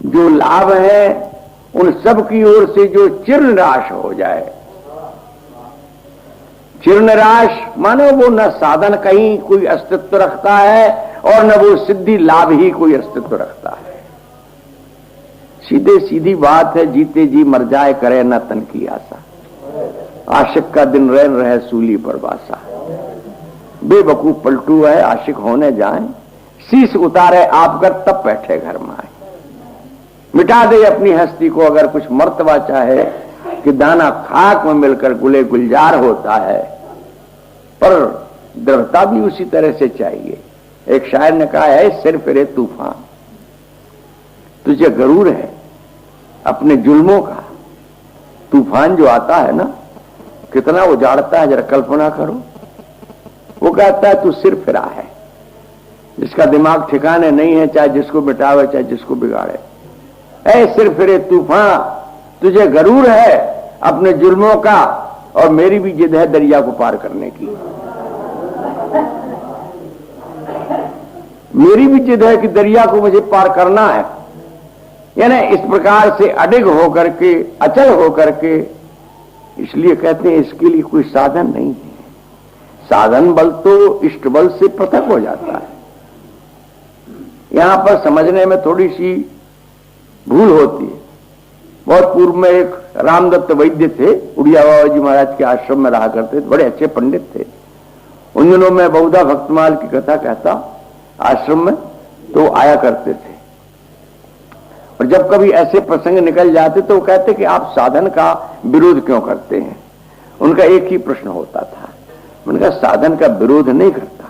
जो लाभ है उन सब की ओर से जो चिरनिराश हो जाए। चिरनिराश मानो वो न साधन कहीं कोई अस्तित्व रखता है और न वो सिद्धि लाभ ही कोई अस्तित्व रखता है। सीधे सीधी बात है, जीते जी मर जाए करे न तन की आशा, आशिक का दिन रैन रहे सूली पर बासा। बेवकूफ पलटू है आशिक होने जाए, शीश उतारे आप कर तब बैठे घर में आए। मिटा दे अपनी हस्ती को अगर कुछ मर्तबा चाहे कि दाना खाक में मिलकर गुले गुलजार होता है, पर दृढ़ता भी उसी तरह से चाहिए। एक शायर ने कहा है, सिर फिरे तूफान, तुझे गरूर है अपने जुल्मों का। तूफान जो आता है ना, कितना उजाड़ता है, जरा कल्पना करो। वो कहता है तू सिर फिरा है, जिसका दिमाग ठिकाने नहीं है, चाहे जिसको मिटावे चाहे जिसको बिगाड़े। ऐ सिर फिरे तूफान, तुझे गरूर है अपने जुल्मों का, और मेरी भी जिद है दरिया को पार करने की। मेरी भी जिद है कि दरिया को मुझे पार करना है। यानी इस प्रकार से अडिग होकर के, अचल होकर के, इसलिए कहते हैं इसके लिए कोई साधन नहीं है। साधन बल तो इष्ट बल से पृथक हो जाता है। यहां पर समझने में थोड़ी सी भूल होती है। बहुत पूर्व में एक रामदत्त वैद्य थे, उड़िया बाबा जी महाराज के आश्रम में रहा करते थे, बड़े अच्छे पंडित थे। उन दिनों में बहुधा भक्तमाल की कथा कहता आश्रम में, तो आया करते थे। और जब कभी ऐसे प्रसंग निकल जाते तो वो कहते कि आप साधन का विरोध क्यों करते हैं। उनका एक ही प्रश्न होता था, उनका साधन का विरोध नहीं करता।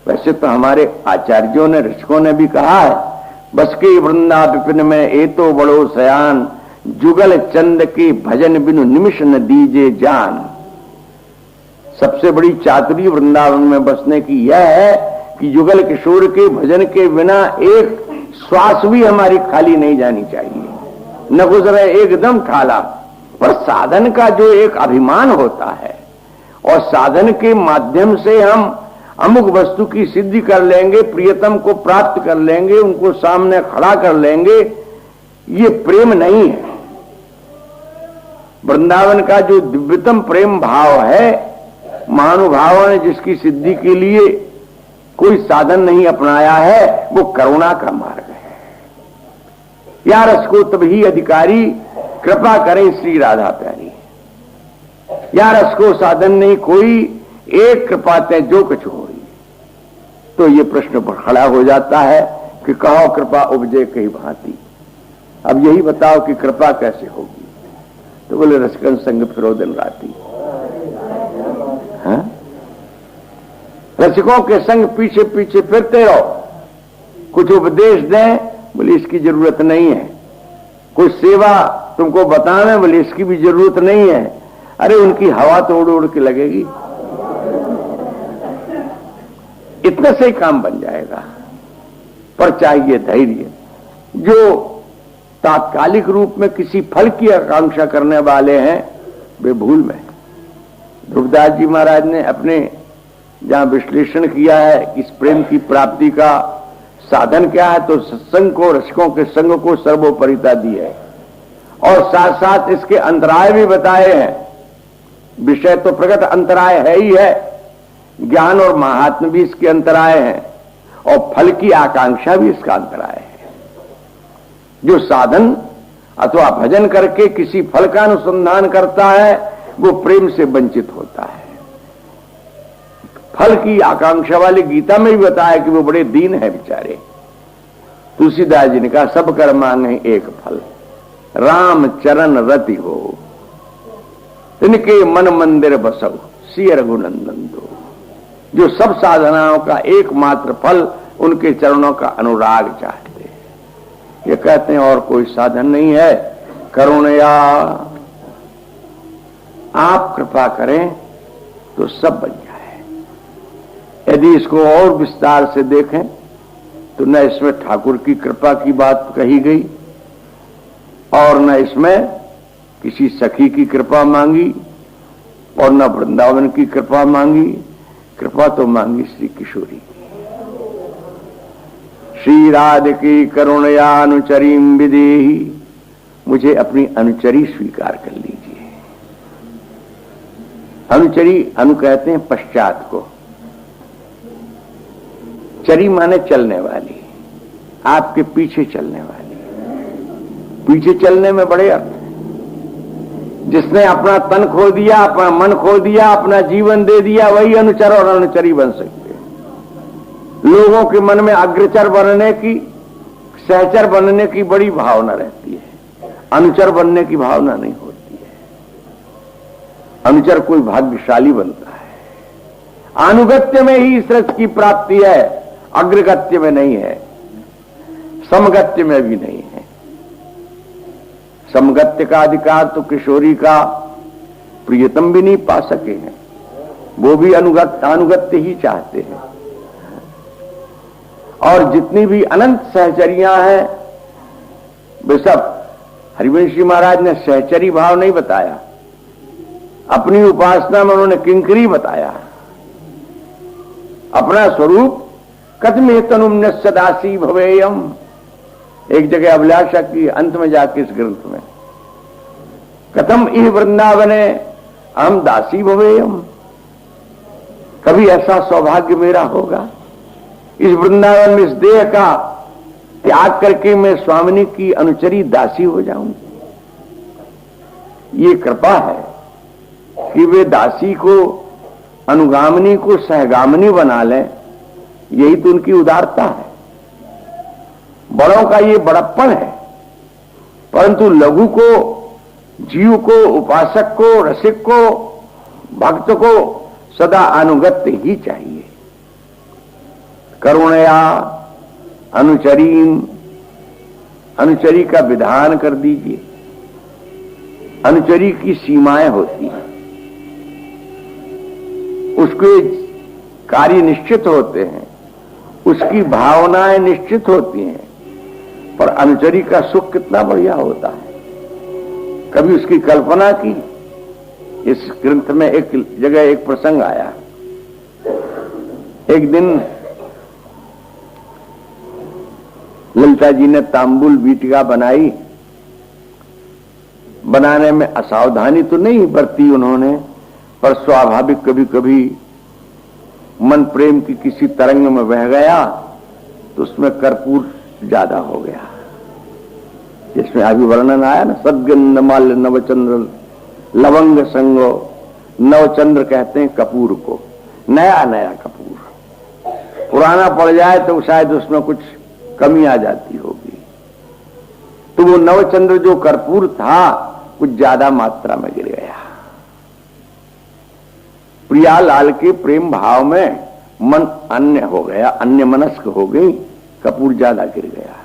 वैसे तो हमारे आचार्यों ने, ऋषिकों ने भी कहा है, बस के वृंदा विपिन में ए तो बड़ो सयान, जुगल चंद के भजन बिनु निमिष न दीजे जान। सबसे बड़ी चातुरी वृंदावन में बसने की यह है कि जुगल किशोर के भजन के बिना एक श्वास भी हमारी खाली नहीं जानी चाहिए, न गुजरे एकदम खाला। पर साधन का जो एक अभिमान होता है, और साधन के माध्यम से हम अमुक वस्तु की सिद्धि कर लेंगे, प्रियतम को प्राप्त कर लेंगे, उनको सामने खड़ा कर लेंगे, ये प्रेम नहीं है। वृंदावन का जो दिव्यतम प्रेम भाव है, महानुभावों ने जिसकी सिद्धि के लिए कोई साधन नहीं अपनाया है, वो करुणा का मार्ग है। या रस को तभी अधिकारी, कृपा करें श्री राधा प्यारी। या रस को साधन नहीं कोई, एक कृपाते जो कुछ हो। तो ये प्रश्न खड़ा हो जाता है कि कहो कृपा उपजे कई भांति। अब यही बताओ कि कृपा कैसे होगी। तो बोले रसकन संग फिरो दिन राती। हाँ? रसिकों के संग पीछे पीछे फिरते रहो, कुछ उपदेश दें, बोले इसकी जरूरत नहीं है। कोई सेवा तुमको बताने, बोले इसकी भी जरूरत नहीं है। अरे उनकी हवा तो उड़ उड़ के लगेगी, इतने से ही काम बन जाएगा। पर चाहिए धैर्य। जो तात्कालिक रूप में किसी फल की आकांक्षा करने वाले हैं, वे भूल में। ध्रुवदास जी महाराज ने अपने जहां विश्लेषण किया है इस प्रेम की प्राप्ति का साधन क्या है, तो सत्संग को, रसिकों के संग को सर्वोपरिता दी है, और साथ साथ इसके अंतराय भी बताए हैं। विषय तो प्रगत अंतराय है ही है, ज्ञान और महात्म भी इसके अंतराय हैं, और फल की आकांक्षा भी इसका अंतराय है। जो साधन अथवा भजन करके किसी फल का अनुसंधान करता है, वो प्रेम से वंचित होता है। फल की आकांक्षा वाले गीता में भी बताया कि वो बड़े दीन है बेचारे। तुलसीदास जी ने कहा, सब कर मांगे एक फल, राम चरण रति हो, इनके मन मंदिर बसो, सिय रघुनंदन दो। जो सब साधनाओं का एकमात्र फल उनके चरणों का अनुराग चाहते हैं। ये कहते हैं और कोई साधन नहीं है, करुणया आप कृपा करें तो सब बन जाए। यदि इसको और विस्तार से देखें तो न इसमें ठाकुर की कृपा की बात कही गई, और न इसमें किसी सखी की कृपा मांगी, और न वृंदावन की कृपा मांगी। कृपा तो मांगी श्री किशोरी की। श्री राधिकी करुणया अनुचरीम विदेही, मुझे अपनी अनुचरी स्वीकार कर लीजिए। अनुचरी, अनु कहते हैं पश्चात को, चरी माने चलने वाली, आपके पीछे चलने वाली। पीछे चलने में बड़े अर्थ हैं। जिसने अपना तन खो दिया, अपना मन खो दिया, अपना जीवन दे दिया, वही अनुचर और अनुचरी बन सकते हैं। लोगों के मन में अग्रचर बनने की, सहचर बनने की बड़ी भावना रहती है, अनुचर बनने की भावना नहीं होती है। अनुचर कोई भाग्यशाली बनता है। अनुगत्य में ही इस रस की प्राप्ति है, अग्रगत्य में नहीं है, समगत्य में भी नहीं है। समगत्य का अधिकार तो किशोरी का प्रियतम भी नहीं पा सके हैं, वो भी अनुगत्य ही चाहते हैं। और जितनी भी अनंत सहचरियां हैं, वे सब, हरिवंशी महाराज ने सहचरी भाव नहीं बताया, अपनी उपासना में उन्होंने किंकरी बताया। अपना स्वरूप कथमे तनुम सदासी भवेयम, एक जगह अभिलाषा की अंत में जाके इस ग्रंथ में, कथम इह वृंदावने हम दासी भवेयम, कभी ऐसा सौभाग्य मेरा होगा इस वृंदावन में, इस देह का त्याग करके मैं स्वामिनी की अनुचरी दासी हो जाऊं। ये कृपा है कि वे दासी को, अनुगामिनी को सहगामिनी बना लें, यही तो उनकी उदारता है। बड़ों का ये बड़प्पन है, परंतु लघु को, जीव को, उपासक को, रसिक को, भक्त को सदा अनुगत्य ही चाहिए। करुणया अनुचरीम, अनुचरी का विधान कर दीजिए। अनुचरी की सीमाएं होती हैं, उसके कार्य निश्चित होते हैं, उसकी भावनाएं निश्चित होती हैं, पर अनुचरी का सुख कितना बढ़िया होता है। कभी उसकी कल्पना की? इस ग्रंथ में एक जगह एक प्रसंग आया। एक दिन ललिता जी ने तांबुल बीटिका बनाई। बनाने में असावधानी तो नहीं बरती उन्होंने, पर स्वाभाविक कभी कभी मन प्रेम की किसी तरंग में बह गया तो उसमें कर्पूर ज्यादा हो गया, जिसमें अभी वर्णन आया ना, सद्गंध माल्य नवचंद्र लवंग संगो। नवचंद्र कहते हैं कपूर को, नया नया कपूर। पुराना पड़ जाए तो शायद उसमें कुछ कमी आ जाती होगी, तो वो नवचंद्र जो कर्पूर था कुछ ज्यादा मात्रा में गिर गया। प्रिया लाल के प्रेम भाव में मन अन्य हो गया, अन्य मनस्क हो गई, कपूर ज्यादा गिर गया।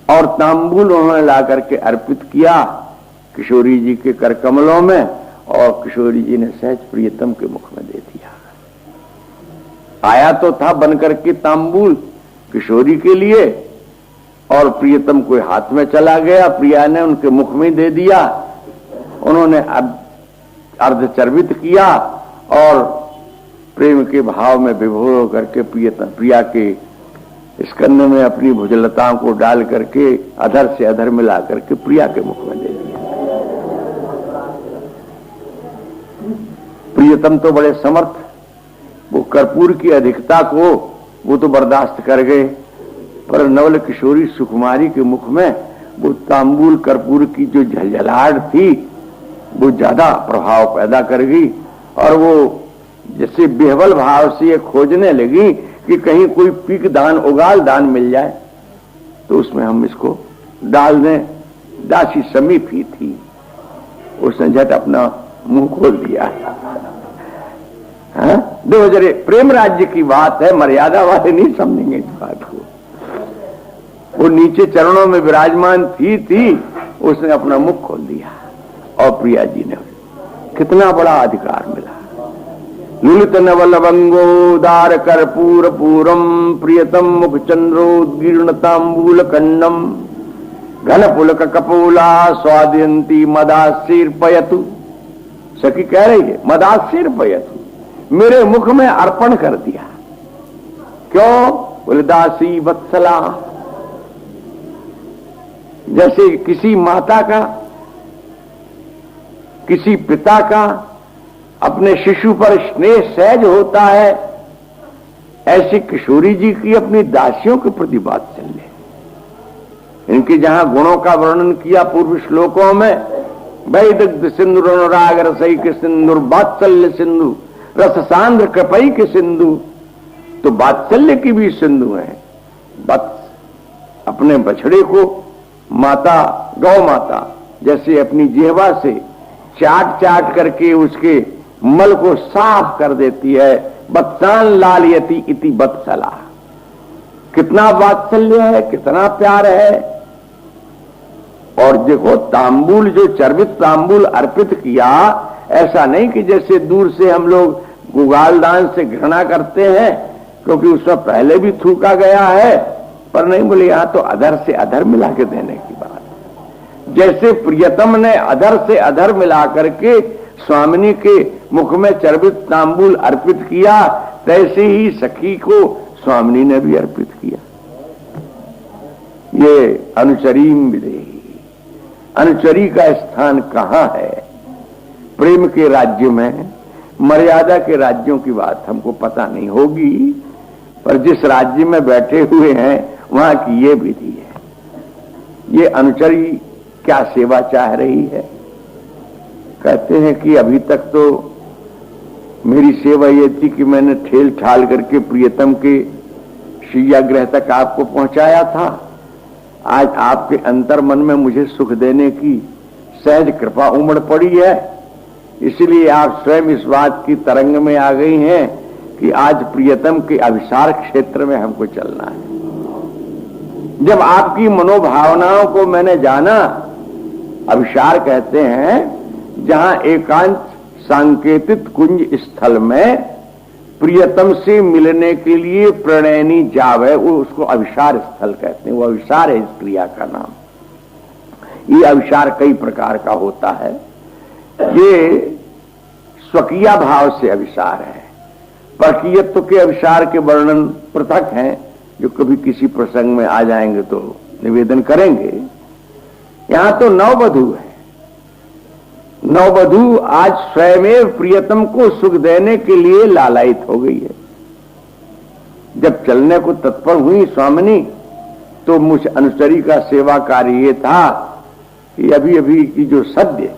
और तांबूल उन्होंने ला करके अर्पित किया किशोरी जी के कर कमलों में, और किशोरी जी ने सहज प्रियतम के मुख में दे दिया। आया तो था बनकर के तांबूल किशोरी के लिए, और प्रियतम को हाथ में चला गया, प्रिया ने उनके मुख में दे दिया। उन्होंने अर्धचर्वित किया और प्रेम के भाव में विभोर होकर के प्रिया के स्कंद में अपनी भुजलताओं को डाल करके अधर से अधर मिला करके प्रिया के मुख में दे दिया। प्रियतम तो बड़े समर्थ, वो कर्पूर की अधिकता को वो तो बर्दाश्त कर गए, पर नवल किशोरी सुकुमारी के मुख में वो तांबूल कर्पूर की जो झलझलाहट थी वो ज्यादा प्रभाव पैदा कर गई, और वो जैसे बेहवल भाव से ये खोजने लगी कि कहीं कोई पीक दान, उगाल दान मिल जाए तो उसमें हम इसको डाल दें। दासी समीप ही थी, उसने झट अपना मुंह खोल दिया। दो जरे प्रेम राज्य की बात है, मर्यादा वाले नहीं समझेंगे इस बात को। वो नीचे चरणों में विराजमान थी, उसने अपना मुख खोल दिया, और प्रिया जी ने कितना बड़ा अधिकार मिला। लुलित नवलवंगोदार कर्पूर पूरम प्रियतम मुख चंद्रोदीर्ण तांबूल खंडम घन पुलक कपोला स्वादयंती मदासीर पयतु। सखी कह रही है, मदासीर पयतु, मेरे मुख में अर्पण कर दिया। क्यों? बोले दासी वत्सला। जैसे किसी माता का, किसी पिता का अपने शिशु पर स्नेह सहज होता है, ऐसी किशोरी जी की अपनी दासियों के प्रति वात्सल्य। इनके जहां गुणों का वर्णन किया पूर्व श्लोकों में, वैदग्ध सिंधु अनुराग रसई के सिंधु, वात्सल्य सिंधु रस सांद्र कृपई के सिंधु, तो वात्सल्य की भी सिंधु है। अपने बछड़े को माता, गौ माता जैसे अपनी जिह्वा से चाट चाट करके उसके मल को साफ कर देती है, बत्सान लालयति इति वत्सला। कितना वात्सल्य है, कितना प्यार है। और देखो तांबूल, जो चर्बित तांबूल अर्पित किया, ऐसा नहीं कि जैसे दूर से हम लोग गुगाल दान से घृणा करते हैं क्योंकि उसमें पहले भी थूका गया है, पर नहीं, बोले यहां तो अधर से अधर मिला के देने की बात है। जैसे प्रियतम ने अधर से अधर मिला करके स्वामिनी के मुख में चर्बित तांबूल अर्पित किया, तैसे ही सखी को स्वामिनी ने भी अर्पित किया। ये अनुचरीम विदेही। अनुचरी का स्थान कहां है? प्रेम के राज्य में। मर्यादा के राज्यों की बात हमको पता नहीं होगी, पर जिस राज्य में बैठे हुए हैं वहां की ये विधि है। ये अनुचरी क्या सेवा चाह रही है? कहते हैं कि अभी तक तो मेरी सेवा ये थी कि मैंने ठेल ठाल करके प्रियतम के शय्यागृह तक आपको पहुंचाया था। आज आपके अंतर मन में मुझे सुख देने की सहज कृपा उमड़ पड़ी है, इसलिए आप स्वयं इस बात की तरंग में आ गई हैं कि आज प्रियतम के अभिसार क्षेत्र में हमको चलना है। जब आपकी मनोभावनाओं को मैंने जाना, अभिसार कहते हैं जहां एकांत सांकेतित कुंज स्थल में प्रियतम से मिलने के लिए प्रणयनी जावे, वो उसको अभिसार स्थल कहते हैं। वो अभिसार है इस क्रिया का नाम। ये अभिसार कई प्रकार का होता है। ये स्वकीय भाव से अभिसार है। परकीयत्व के अभिसार के वर्णन पृथक हैं, जो कभी किसी प्रसंग में आ जाएंगे तो निवेदन करेंगे। यहां तो नववधू है। नववधू आज स्वयं प्रियतम को सुख देने के लिए लालायित हो गई है। जब चलने को तत्पर हुई स्वामिनी, तो मुझ अनुचरी का सेवा कार्य ये था कि अभी अभी की जो सद्य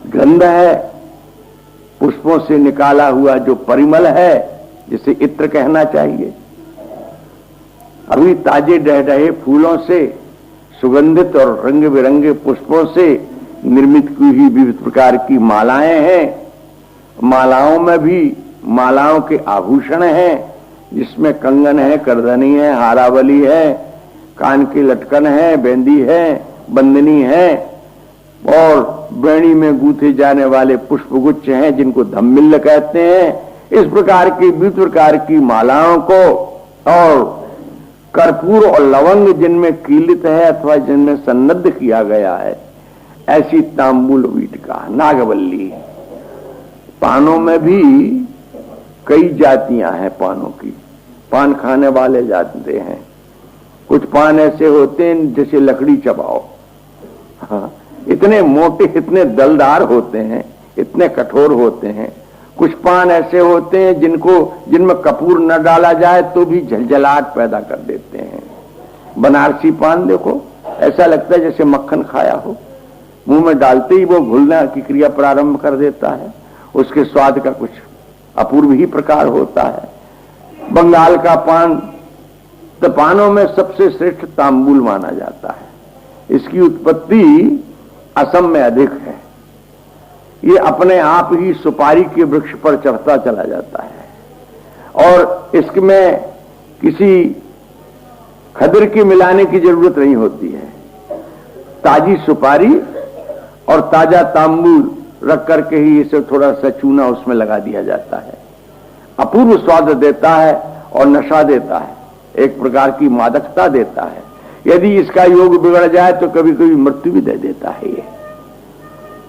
गंध है, पुष्पों से निकाला हुआ जो परिमल है, जिसे इत्र कहना चाहिए, अभी ताजे डह फूलों से सुगंधित और रंग बिरंगे पुष्पों से निर्मित की हुई विविध प्रकार की मालाएं हैं। मालाओं में भी मालाओं के आभूषण हैं, जिसमें कंगन है, करधनी है, हारावली है, कान के लटकन है, बेंदी है, बंदनी है, और बेणी में गूंथे जाने वाले पुष्पगुच्छ हैं जिनको धम्मिल्ल कहते हैं। इस प्रकार की विविध प्रकार की मालाओं को, और कर्पूर और लवंग जिनमें कीलित है अथवा जिनमें सन्नद्ध किया गया है, ऐसी तांबूल वीटिका, नागवल्ली। पानों में भी कई जातियां हैं पानों की। पान खाने वाले जानते हैं। कुछ पान ऐसे होते हैं जैसे लकड़ी चबाओ, हाँ, इतने मोटे, इतने दलदार होते हैं, इतने कठोर होते हैं। कुछ पान ऐसे होते हैं जिनमें कपूर न डाला जाए तो भी झलझलाहट पैदा कर देते हैं। बनारसी पान देखो, ऐसा लगता है जैसे मक्खन खाया हो। मुंह में डालते ही वो घुलने की क्रिया प्रारंभ कर देता है। उसके स्वाद का कुछ अपूर्व ही प्रकार होता है। बंगाल का पान तो पानों में सबसे श्रेष्ठ तांबूल माना जाता है। इसकी उत्पत्ति असम में अधिक है। ये अपने आप ही सुपारी के वृक्ष पर चढ़ता चला जाता है और इसमें किसी खदर के मिलाने की जरूरत नहीं होती है। ताजी सुपारी और ताजा तांबूल रख करके ही इसे थोड़ा सा चूना उसमें लगा दिया जाता है। अपूर्व स्वाद देता है और नशा देता है, एक प्रकार की मादकता देता है। यदि इसका योग बिगड़ जाए तो कभी कभी मृत्यु भी दे देता है। ये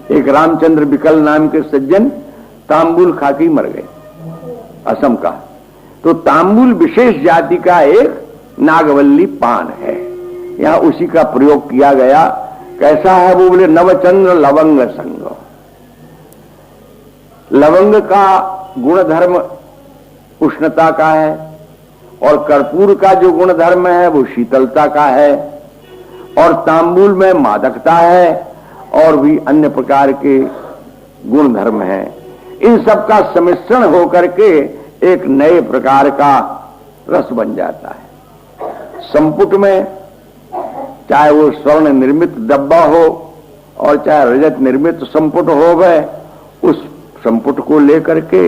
एक रामचंद्र बिकल नाम के सज्जन तांबूल खा के मर गए, असम का। तो तांबुल विशेष जाति का एक नागवल्ली पान है, यहां उसी का प्रयोग किया गया। कैसा है वो? बोले नवचंद्र लवंग संग। लवंग का गुणधर्म उष्णता का है और कर्पूर का जो गुणधर्म है वो शीतलता का है, और तांबुल में मादकता है और भी अन्य प्रकार के गुणधर्म है। इन सब का सम्मिश्रण होकर के एक नए प्रकार का रस बन जाता है। संपुट में चाहे वो स्वर्ण निर्मित डब्बा हो और चाहे रजत निर्मित संपुट हो गए, उस संपुट को लेकर के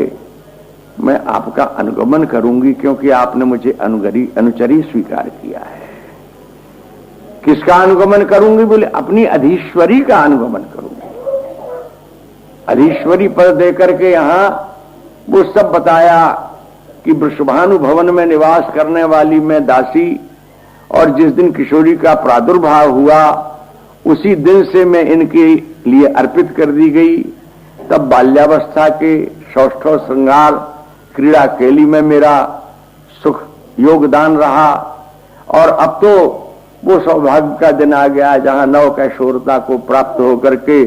मैं आपका अनुगमन करूंगी, क्योंकि आपने मुझे अनुचरी स्वीकार किया है। किसका अनुगमन करूंगी? बोले अपनी अधीश्वरी का अनुगमन करूंगी। अधीश्वरी पद देकर के यहां वो सब बताया कि वृषभानु भवन में निवास करने वाली मैं दासी, और जिस दिन किशोरी का प्रादुर्भाव हुआ उसी दिन से मैं इनके लिए अर्पित कर दी गई। तब बाल्यावस्था के सौष्ठव श्रृंगार क्रीड़ा केली में मेरा सुख योगदान रहा, और अब तो वो सौभाग्य का दिन आ गया जहां नव कैशोरता को प्राप्त होकर के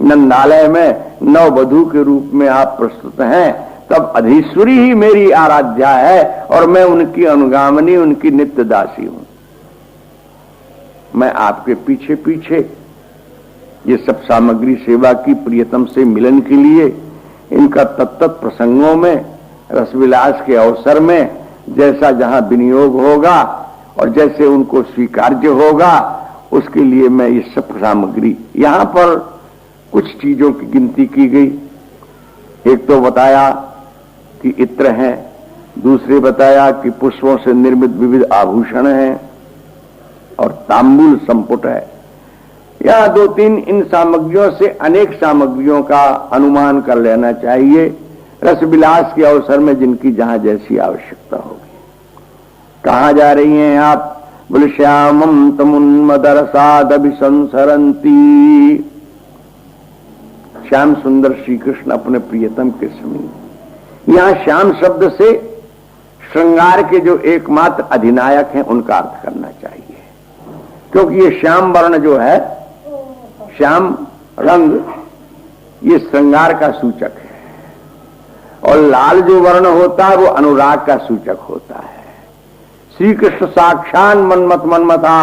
नंदालय में नववधू के रूप में आप प्रस्तुत हैं। तब अधीश्वरी ही मेरी आराध्या है और मैं उनकी अनुगामिनी, उनकी नित्य दासी हूं। मैं आपके पीछे पीछे ये सब सामग्री सेवा की प्रियतम से मिलन के लिए इनका तत्त प्रसंगों में रसविलास के अवसर में जैसा जहां विनियोग होगा और जैसे उनको स्वीकार्य होगा, उसके लिए मैं ये सब सामग्री, यहां पर कुछ चीजों की गिनती की गई। एक तो बताया कि इत्र हैं, दूसरे बताया कि पुष्पों से निर्मित विविध आभूषण हैं, और तांबुल संपुट है। यह दो तीन इन सामग्रियों से अनेक सामग्रियों का अनुमान कर लेना चाहिए रसविलास के अवसर में, जिनकी जहां जैसी आवश्यकता होगी। कहां जा रही हैं आप? बोले श्यामम तमुन्मदरसाद अभिसंसरंती। श्याम सुंदर श्री कृष्ण अपने प्रियतम के समीप। यहां श्याम शब्द से श्रृंगार के जो एकमात्र अधिनायक हैं उनका अर्थ करना चाहिए, क्योंकि ये श्याम वर्ण जो है, श्याम रंग, ये श्रृंगार का सूचक है, और लाल जो वर्ण होता है वो अनुराग का सूचक होता है। श्री कृष्ण साक्षात मन्मथ मन्मथा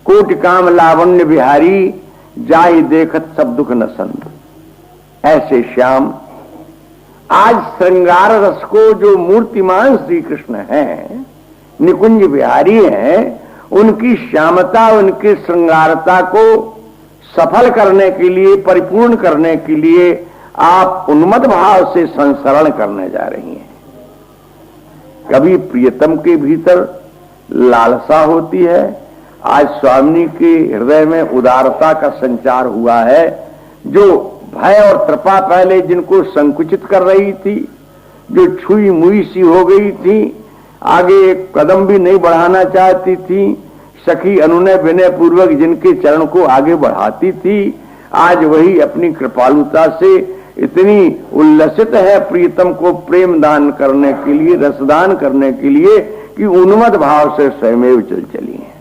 कोटि काम लावण्य बिहारी, जाहि देखत सब दुख न संत। ऐसे श्याम आज श्रृंगार रस को जो मूर्तिमान श्री कृष्ण हैं, निकुंज बिहारी हैं, उनकी श्यामता, उनकी श्रृंगारता को सफल करने के लिए, परिपूर्ण करने के लिए आप उन्मत्त भाव से संसरण करने जा रही हैं। कभी प्रियतम के भीतर लालसा होती है, आज स्वामी के हृदय में उदारता का संचार हुआ है। जो भय और कृपा पहले जिनको संकुचित कर रही थी, जो छुई मुई सी हो गई थी, आगे एक कदम भी नहीं बढ़ाना चाहती थी, सखी अनुनय विनय पूर्वक जिनके चरण को आगे बढ़ाती थी, आज वही अपनी कृपालुता से इतनी उल्लसित है प्रियतम को प्रेम दान करने के लिए, रसदान करने के लिए, कि उन्मत्त भाव से स्वयमेव चल चली है।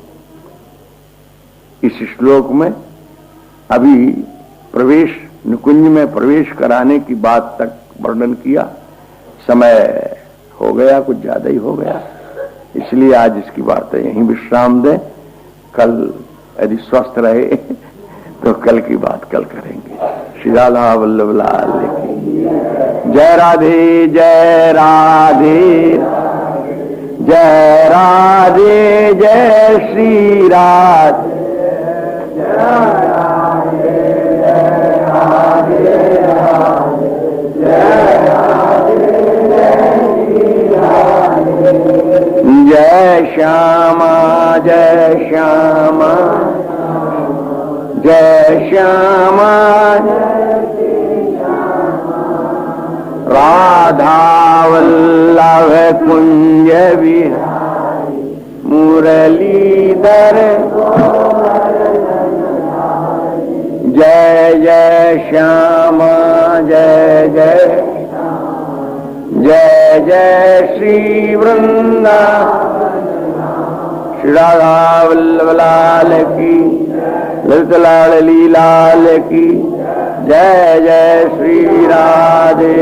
इस श्लोक में अभी प्रवेश, निकुंज में प्रवेश कराने की बात तक वर्णन किया। समय हो गया, कुछ ज्यादा ही हो गया, इसलिए आज इसकी बातें यहीं विश्राम दें। कल यदि स्वस्थ रहे तो कल की बात कल करेंगे। श्री राधा वल्लभ लाल की जय। राधे जय राधे, जय राधे जय श्री राधे, जय श्यामा जय श्यामा जय श्यामा, राधा वल्लभ कुंज विहारी, मुरलीधर जय जय श्यामा जय जय जय जय जय श्री वृंदावन, श्री राधा वल्लभ लाल की, ललित लाडली लाल की, जय जय श्री राधे।